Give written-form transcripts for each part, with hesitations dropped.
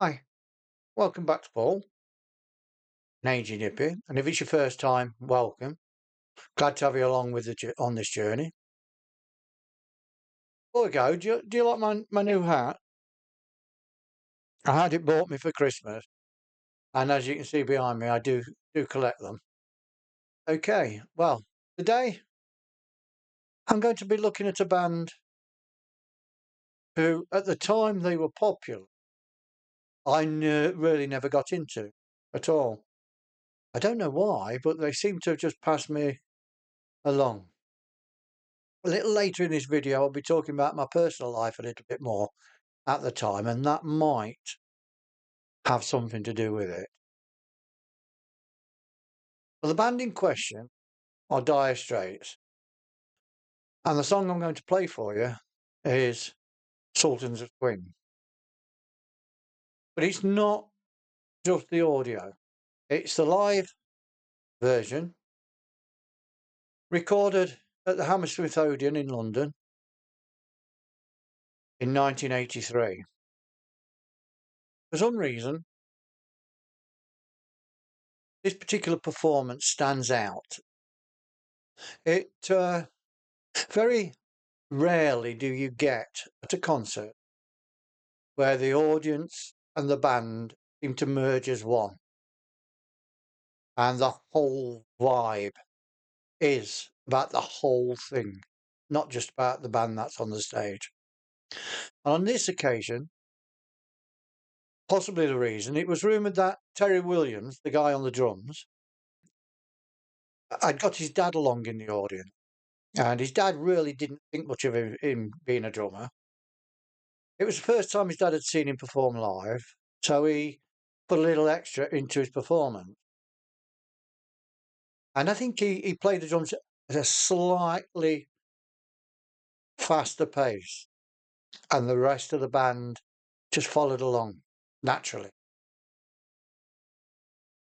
Hi, welcome back to Paul, an aging hippie. And if it's your first time, welcome. Glad to have you along with on this journey. Before we go, do you like my new hat? I had it bought me for Christmas, and as you can see behind me, I do collect them. Okay, well, today I'm going to be looking at a band who, at the time they were popular, really never got into at all. I don't know why, but they seem to have just passed me along. A little later in this video, I'll be talking about my personal life a little bit more at the time, and that might have something to do with it. Well, the band in question are Dire Straits, and the song I'm going to play for you is Sultans of Swing. But it's not just the audio, it's the live version recorded at the Hammersmith Odeon in London in 1983. For some reason, this particular performance stands out. It very rarely do you get at a concert where the audience and the band seem to merge as one, and the whole vibe is about the whole thing, not just about the band that's on the stage. And on this occasion, possibly the reason, it was rumoured that Terry Williams, the guy on the drums, had got his dad along in the audience, and his dad really didn't think much of him being a drummer. It was the first time his dad had seen him perform live, so he put a little extra into his performance. And I think he played the drums at a slightly faster pace, and the rest of the band just followed along naturally.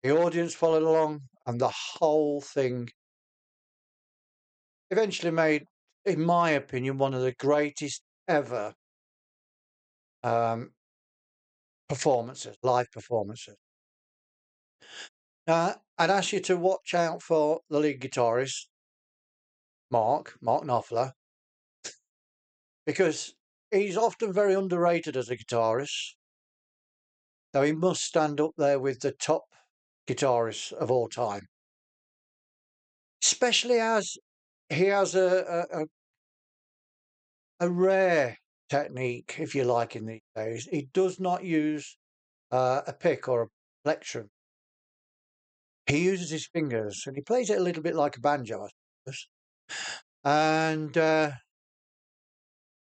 The audience followed along, and the whole thing eventually made, in my opinion, one of the greatest ever live performances. Now, I'd ask you to watch out for the lead guitarist, Mark Knopfler, because he's often very underrated as a guitarist. Though he must stand up there with the top guitarists of all time, especially as he has a rare technique, if you like, in these days. He does not use a pick or a plectrum. He uses his fingers, and he plays it a little bit like a banjo, I suppose. And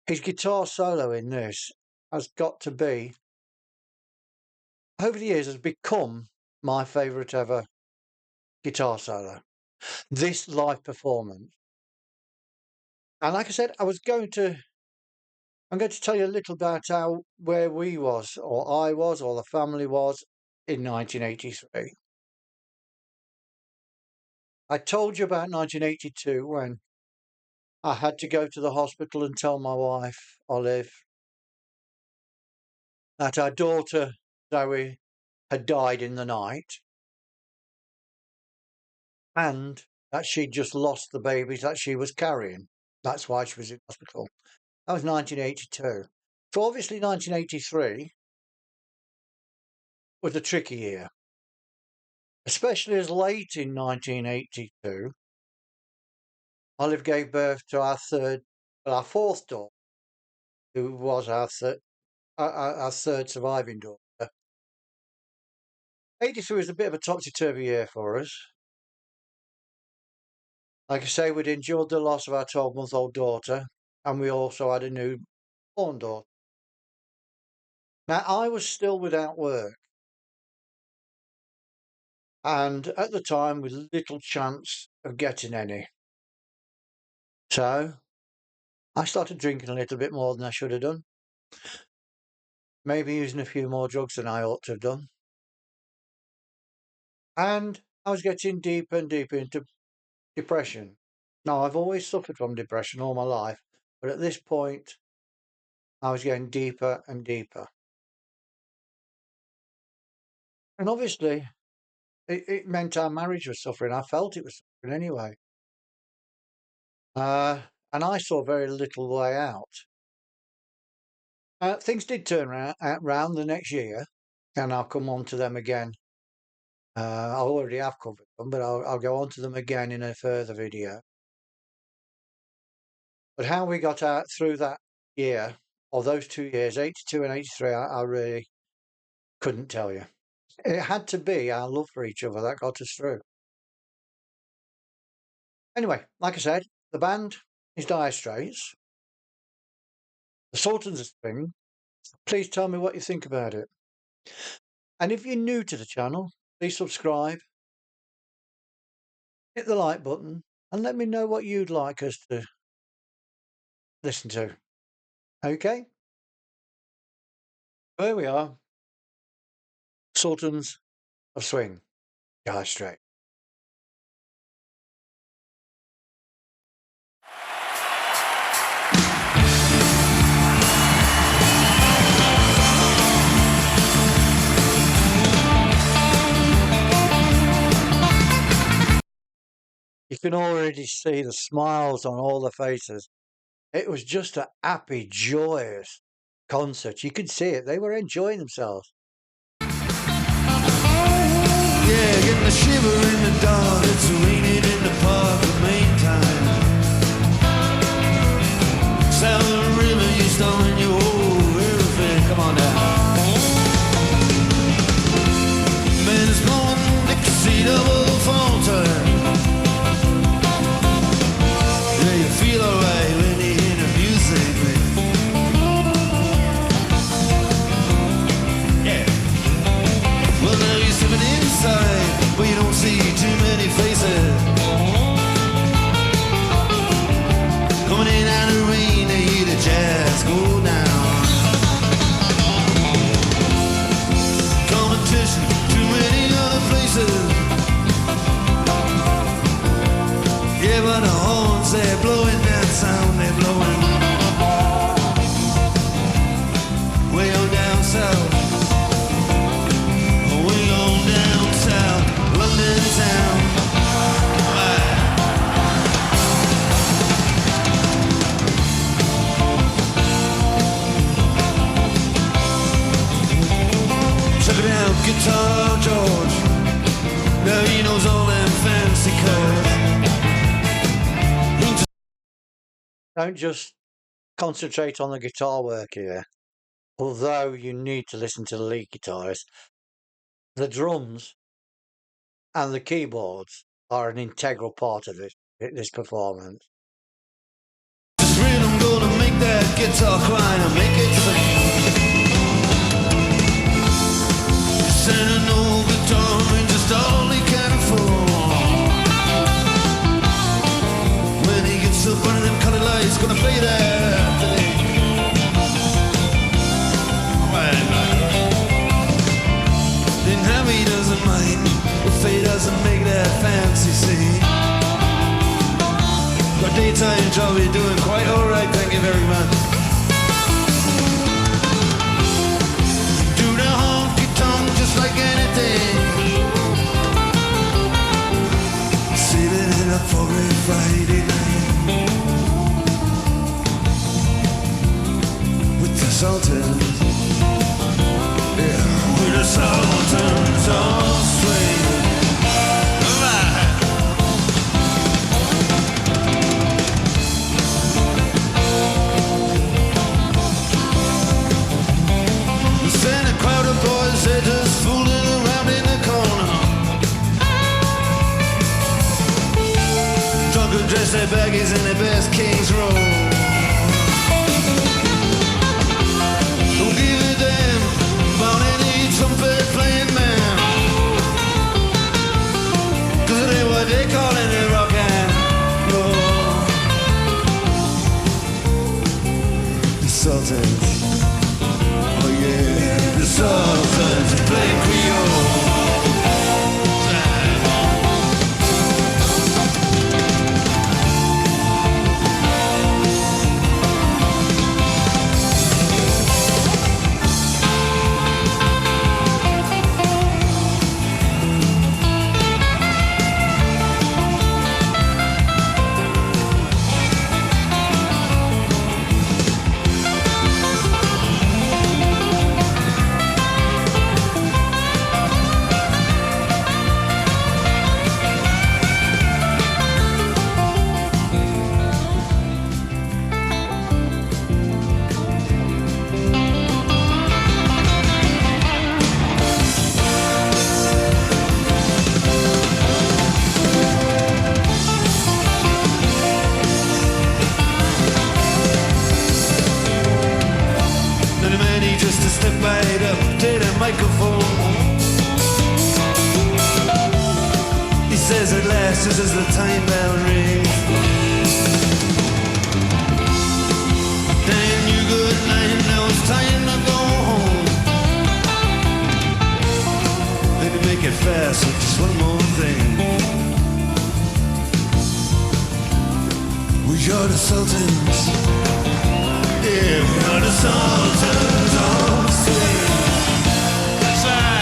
his guitar solo in this has got to be, over the years, has become my favourite ever guitar solo. This live performance. And like I said, I'm going to tell you a little about where we was, or I was, or the family was in 1983. I told you about 1982 when I had to go to the hospital and tell my wife, Olive, that our daughter, Zoe, had died in the night and that she'd just lost the babies that she was carrying. That's why she was in hospital. That was 1982. So obviously 1983 was a tricky year, especially as late in 1982, Olive gave birth to our fourth daughter, who was our third surviving daughter. 83 was a bit of a topsy-turvy year for us. Like I say, we'd endured the loss of our 12-month-old daughter, and we also had a newborn daughter. Now, I was still without work, and at the time with little chance of getting any. So I started drinking a little bit more than I should have done. Maybe using a few more drugs than I ought to have done. And I was getting deeper and deeper into depression. Now, I've always suffered from depression all my life, but at this point, I was getting deeper and deeper. And obviously, it meant our marriage was suffering. I felt it was suffering anyway. And I saw very little way out. Things did turn round the next year, and I'll come on to them again. I already have covered them, but I'll go on to them again in a further video. But how we got out through that year, or those 2 years, 82 and 83, I really couldn't tell you. It had to be our love for each other that got us through. Anyway, like I said, the band is Dire Straits. The Sultans of Swing. Please tell me what you think about it. And if you're new to the channel, please subscribe, hit the like button, and let me know what you'd like us to listen to. Okay? There we are. Sultans of Swing. Dire Straits. You can already see the smiles on all the faces. It was just a happy, joyous concert. You could see it. They were enjoying themselves. Yeah, getting a shiver in the dark. It's raining in the park at main time. Sound of the river, you stone your whole everything. Come on down. Man is blowing Dixie double fall turn. Yeah, you feel alright when you hear the music, man. Yeah. Well, now you're stepping inside, but you don't see too many faces. Coming in out of the rain, they hear the jazz go down. Competition, too many other places. Yeah, but the horns, they're blowing that sound, they're blowing way on down south. Way on down south, London town. Check it out, Guitar George. Now he knows all them fancy chords. Don't just concentrate on the guitar work here. Although you need to listen to the lead guitarist, the drums and the keyboards are an integral part of this performance. This rhythm gonna make that guitar cry and make it sing. Send an old guitar and just all he can afford. When he gets up under them colored lights, gonna play that thing. Then Hammy doesn't mind if he doesn't make that fancy scene. Our daytime job is doing quite alright, thank you very much. Do the honky tonk just like anything. Saving it up for a Friday night with the Sultans. Yeah, with the Sultans of Swing. Send a crowd of boys, they're just fooling around in the corner. Drunk and dressed their baggies in their best King's Row. Don't give a damn about any trumpet playing man. Cause it ain't what they call it in rock and roll. The Sultans. Oh yeah, the Sultans play Creole. microphone. He says at last, just as the time bell rings, "Dan, you good night, now it's time to go home." Then you make it fast with just one more thing. We are the Sultans. Yeah, we are the Sultans of Swing. That's right.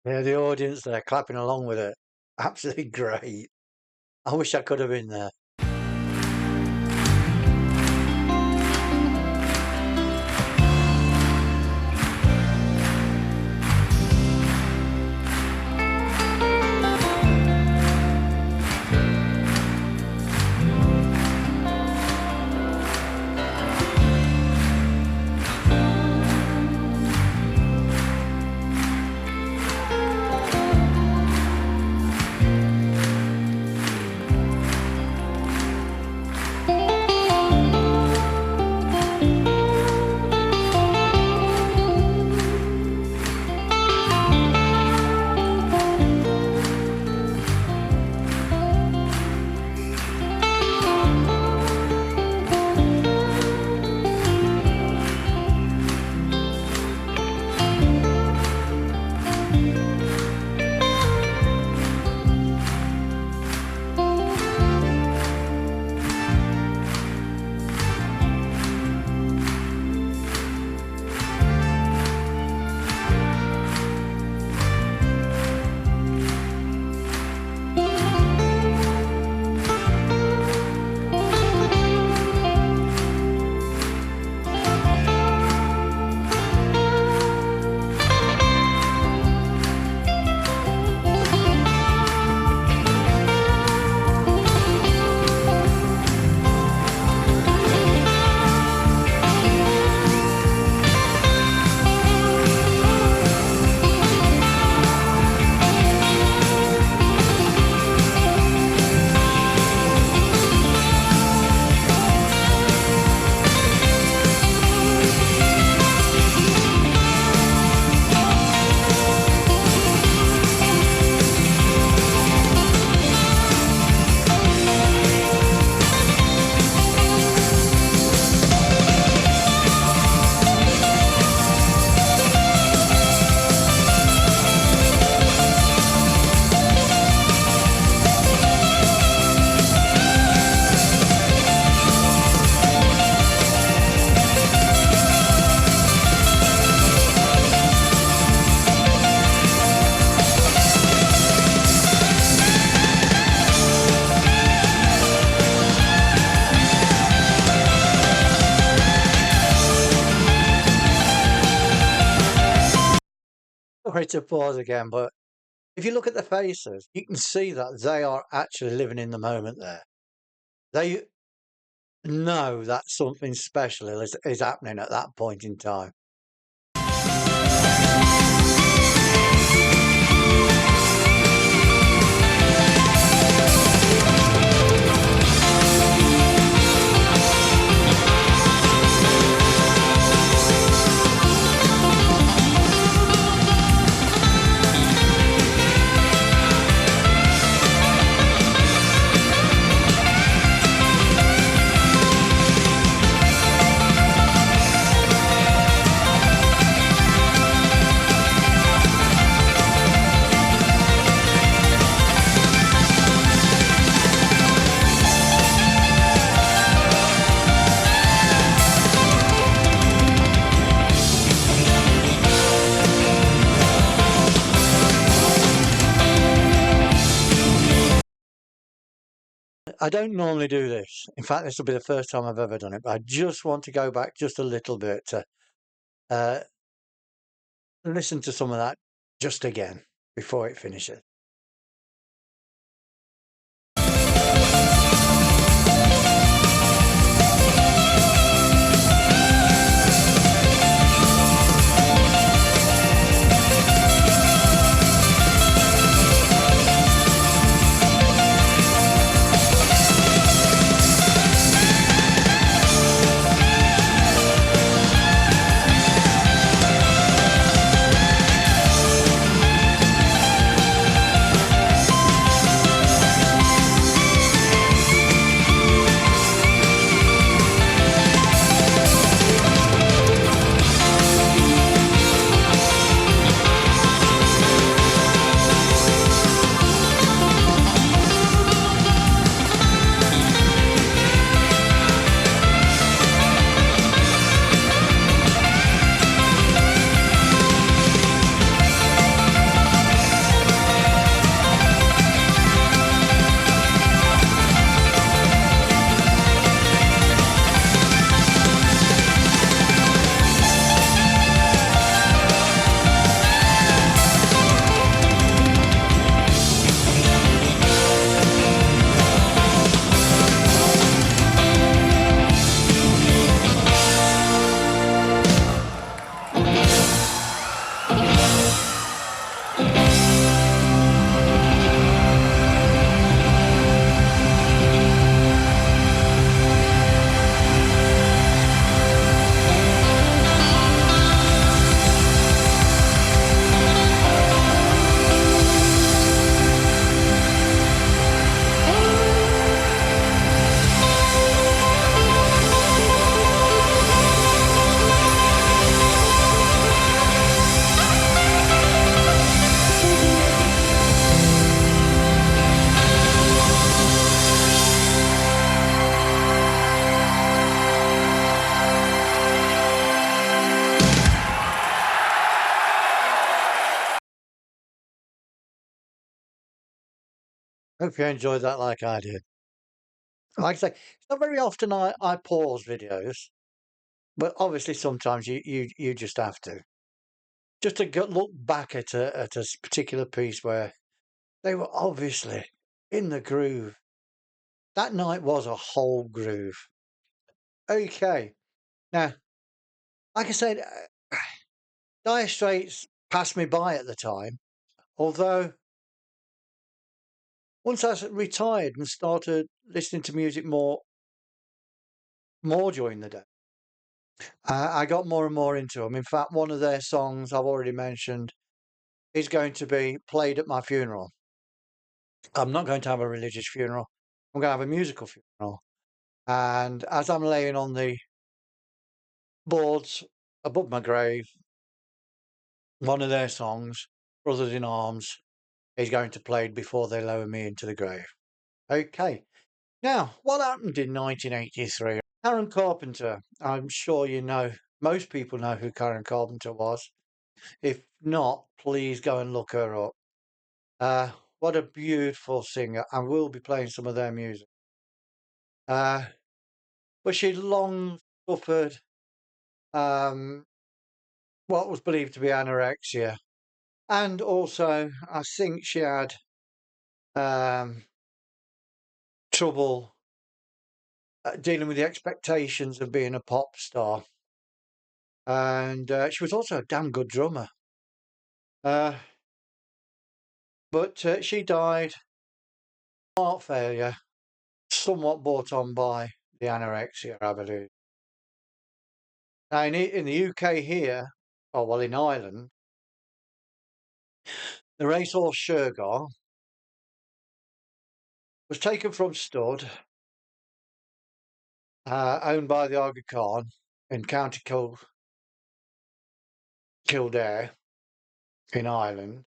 Yeah, the audience there clapping along with it. Absolutely great. I wish I could have been there. sorry to pause again, but if you look at the faces, you can see that they are actually living in the moment there. They know that something special is happening at that point in time. I don't normally do this. In fact, this will be the first time I've ever done it, but I just want to go back just a little bit to listen to some of that just again before it finishes. Hope you enjoyed that like I did. Like I say, it's not very often I pause videos, but obviously sometimes you just have to. Just to look back at a particular piece where they were obviously in the groove. That night was a whole groove. Okay. Now, like I said, Dire Straits passed me by at the time, although once I retired and started listening to music more during the day, I got more and more into them. In fact, one of their songs I've already mentioned is going to be played at my funeral. I'm not going to have a religious funeral. I'm going to have a musical funeral. And as I'm laying on the boards above my grave, one of their songs, Brothers in Arms, is going to play before they lower me into the grave. Okay. Now, what happened in 1983? Karen Carpenter. I'm sure you know, most people know who Karen Carpenter was. If not, please go and look her up. What a beautiful singer, and we'll be playing some of their music. But she'd long suffered what was believed to be anorexia, And also, I think she had trouble dealing with the expectations of being a pop star. And she was also a damn good drummer. But she died heart failure, somewhat brought on by the anorexia, I believe. Now, in the UK here, oh well, in Ireland, the racehorse Shergar was taken from stud, owned by the Aga Khan in County Kildare in Ireland,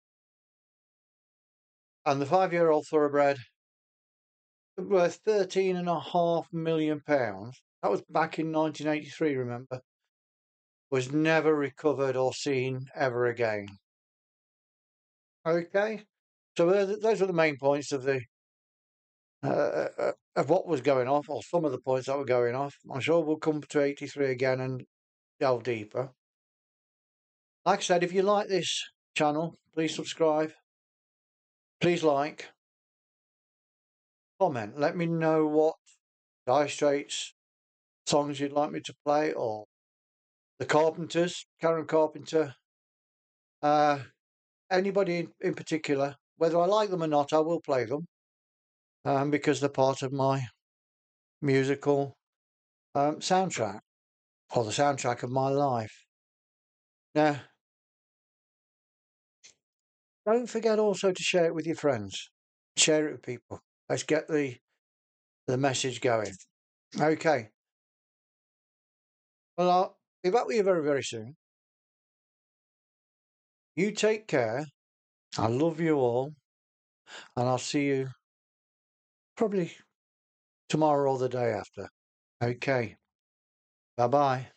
and the 5-year-old thoroughbred, worth £13.5 million. That was back in 1983. Remember, was never recovered or seen ever again. Okay, so those were the main points of the of what was going off, or some of the points that were going off. I'm sure we'll come to 83 again and delve deeper. Like I said, if you like this channel, please subscribe, please like, comment, let me know what Dire Straits songs you'd like me to play, or the Carpenters, Karen Carpenter, anybody in particular. Whether I like them or not, I will play them, because they're part of my musical soundtrack, or the soundtrack of my life. Now, don't forget also to share it with your friends. Share it with people. Let's get the message going. Okay. Well, I'll be back with you very, very soon. You take care. I love you all. And I'll see you probably tomorrow or the day after. Okay. Bye-bye.